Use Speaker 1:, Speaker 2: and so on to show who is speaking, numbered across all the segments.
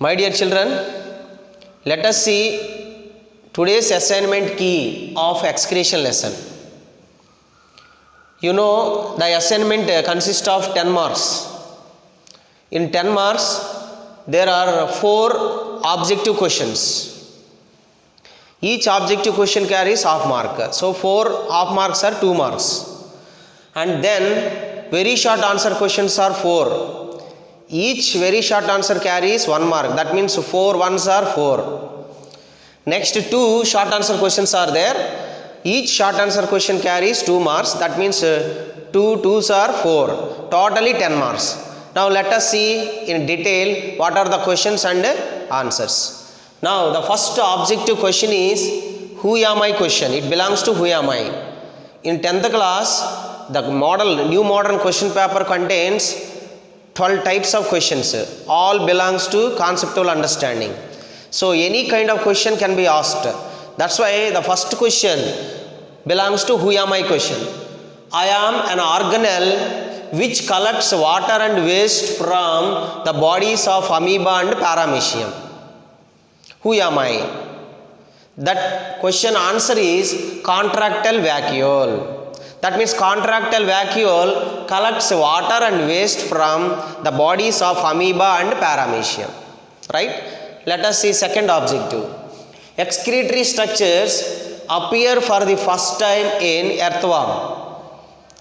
Speaker 1: My dear children, let us see today's assignment key of excretion lesson. You know, the assignment consists of 10 marks. In 10 marks, there are 4 objective questions. Each objective question carries half mark. So 4 half marks are 2 marks. And then very short answer questions are 4. Each very short answer carries 1 mark. That means 4 ones are 4. Next 2 short answer questions are there. Each short answer question carries 2 marks. That means 2 twos are 4. Totally 10 marks. Now let us see in detail what are the questions and answers. Now the first objective question is who am I question. It belongs to who am I. In 10th class, the new modern question paper contains 12 types of questions. All belongs to conceptual understanding. So any kind of question can be asked. That's why the first question belongs to who am I question. I am an organelle which collects water and waste from the bodies of amoeba and paramecium. Who am I? That question answer is contractile vacuole. That means contractile vacuole collects water and waste from the bodies of amoeba and paramecium. Right? Let us see second objective. Excretory structures appear for the first time in earthworm.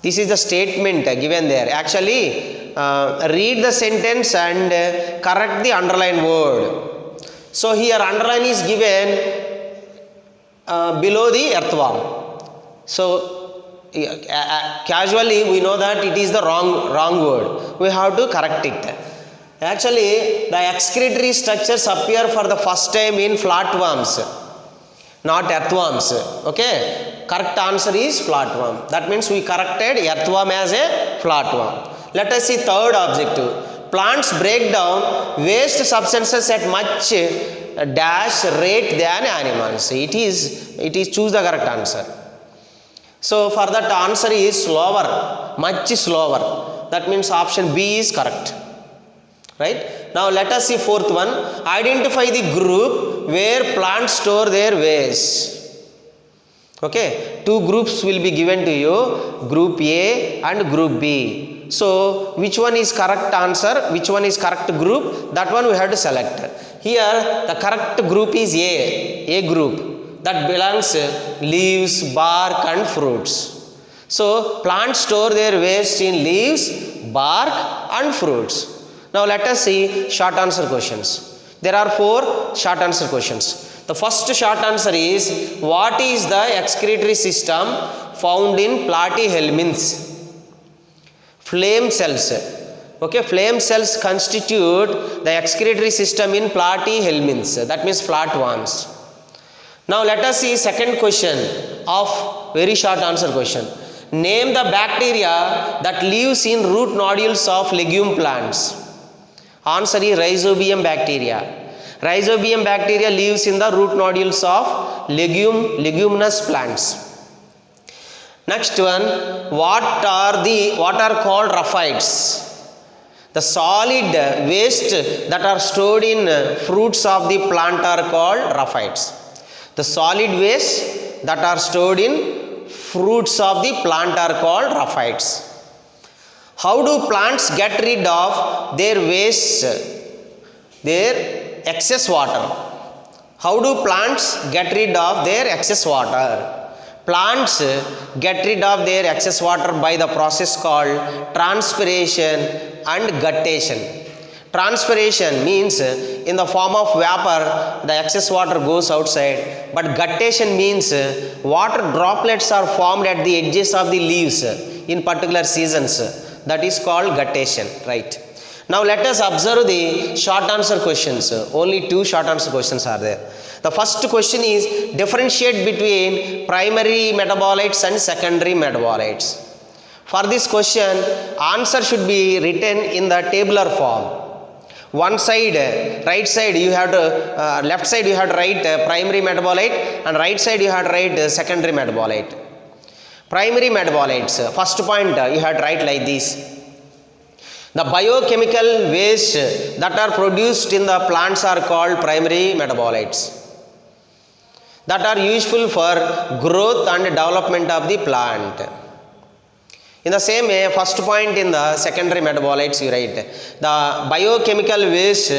Speaker 1: This is the statement given there. Actually, read the sentence and correct the underlined word. So here underline is given below the earthworm. So casually we know that it is the wrong word. We have to correct it. Actually, the excretory structures appear for the first time in flatworms, not earthworms. Okay, correct answer is flatworm. That means we corrected earthworm as a flatworm. Let us see third objective. Plants break down waste substances at much dash rate than animals. It is choose the correct answer. So for that answer is slower, much slower. That means option B is correct. Right? Now let us see fourth one. Identify the group where plants store their waste. Okay, 2 groups will be given to you, group A and group B. So which one is correct answer, which one is correct group, that one we have to select. Here the correct group is A group. That belongs leaves, bark and fruits. So plants store their waste in leaves, bark and fruits. Now let us see short answer questions. There are 4 short answer questions. The first short answer is what is the excretory system found in platyhelminths? Flame cells. Okay, flame cells constitute the excretory system in platyhelminths. That means flatworms. Now let us see second question of very short answer question. Name the bacteria that lives in root nodules of legume plants. Answer is Rhizobium bacteria. Rhizobium bacteria lives in the root nodules of leguminous plants. Next one, what are called rhaphides? The solid waste that are stored in fruits of the plant are called rhaphides. The solid waste that are stored in fruits of the plant are called rhaphides. How do plants get rid of their waste, their excess water? How do plants get rid of their excess water? Plants get rid of their excess water by the process called transpiration and guttation. Transpiration means in the form of vapor the excess water goes outside, but guttation means water droplets are formed at the edges of the leaves in particular seasons. That is called guttation, right? Now let us observe the short answer questions. Only 2 short answer questions are there. The first question is differentiate between primary metabolites and secondary metabolites. For this question, answer should be written in the tabular form. One side, right side you have to, left side you have to write primary metabolite and right side you have to write secondary metabolite. Primary metabolites, first point you have to write like this. The biochemical waste that are produced in the plants are called primary metabolites, that are useful for growth and development of the plant. In the same way, first point in the secondary metabolites you write the biochemical waste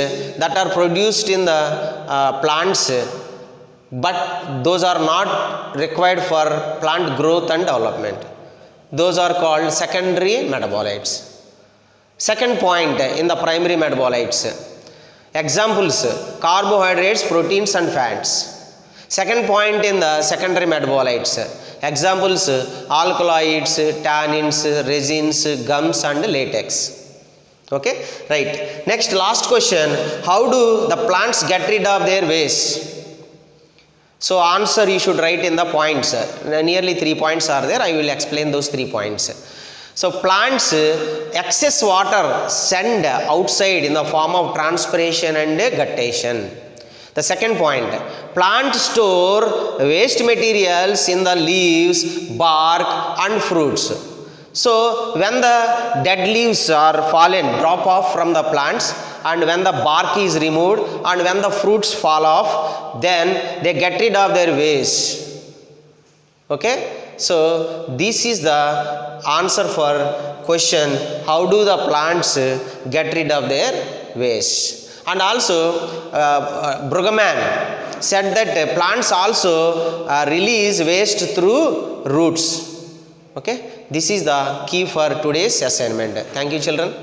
Speaker 1: that are produced in the plants, but those are not required for plant growth and development. Those are called secondary metabolites. Second point in the primary metabolites, examples carbohydrates, proteins and fats. Second point in the secondary metabolites, examples alkaloids, tannins, resins, gums and latex. Okay, right. Next, last question, how do the plants get rid of their waste? So answer you should write in the points. Nearly 3 points are there. I will explain those 3 points. So plants excess water send outside in the form of transpiration and guttation. The second point, plant store waste materials in the leaves, bark and fruits. So when the dead leaves are fallen, drop off from the plants, and when the bark is removed and when the fruits fall off, then they get rid of their waste. Okay, so this is the answer for question, how do the plants get rid of their waste? And also Bruggeman said that plants also release waste through roots. Okay, this is the key for today's assignment. Thank you children.